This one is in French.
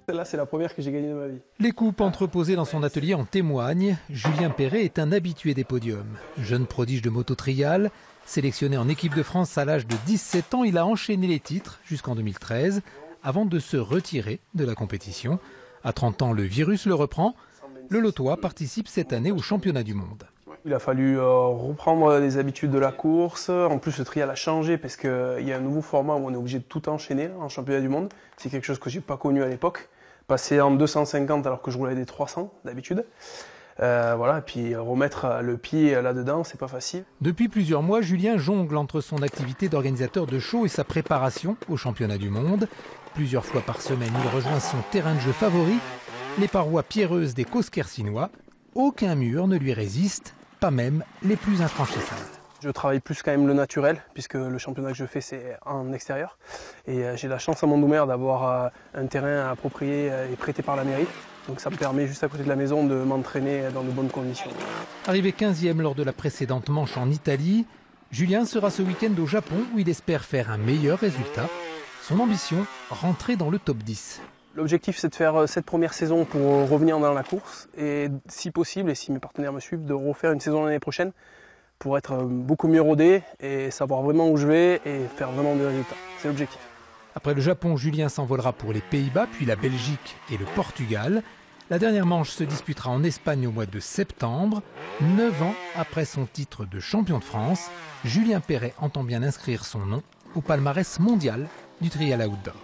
Celle-là, c'est la première que j'ai gagnée de ma vie. Les coupes entreposées dans son atelier en témoignent. Julien Perret est un habitué des podiums. Jeune prodige de moto-trial, sélectionné en équipe de France à l'âge de 17 ans, il a enchaîné les titres jusqu'en 2013 avant de se retirer de la compétition. À 30 ans, le virus le reprend. Le Lotois participe cette année au championnat du monde. Il a fallu reprendre les habitudes de la course. En plus, le trial a changé parce qu'il y a un nouveau format où on est obligé de tout enchaîner en championnat du monde. C'est quelque chose que je n'ai pas connu à l'époque. Passer en 250 alors que je roulais des 300 d'habitude. Voilà, et puis remettre le pied là-dedans, c'est pas facile. Depuis plusieurs mois, Julien jongle entre son activité d'organisateur de show et sa préparation au championnat du monde. Plusieurs fois par semaine, il rejoint son terrain de jeu favori, les parois pierreuses des Cosquercinois. Aucun mur ne lui résiste, pas même les plus infranchissables. Je travaille plus quand même le naturel, puisque le championnat que je fais, c'est en extérieur. Et j'ai la chance à Mont-Domer d'avoir un terrain approprié et prêté par la mairie. Donc ça me permet, juste à côté de la maison, de m'entraîner dans de bonnes conditions. Arrivé 15e lors de la précédente manche en Italie, Julien sera ce week-end au Japon où il espère faire un meilleur résultat. Son ambition, rentrer dans le top 10. L'objectif, c'est de faire cette première saison pour revenir dans la course et si possible, et si mes partenaires me suivent, de refaire une saison l'année prochaine pour être beaucoup mieux rodé et savoir vraiment où je vais et faire vraiment des résultats. C'est l'objectif. Après le Japon, Julien s'envolera pour les Pays-Bas, puis la Belgique et le Portugal. La dernière manche se disputera en Espagne au mois de septembre. 9 ans après son titre de champion de France, Julien Perret entend bien inscrire son nom au palmarès mondial du trial outdoor.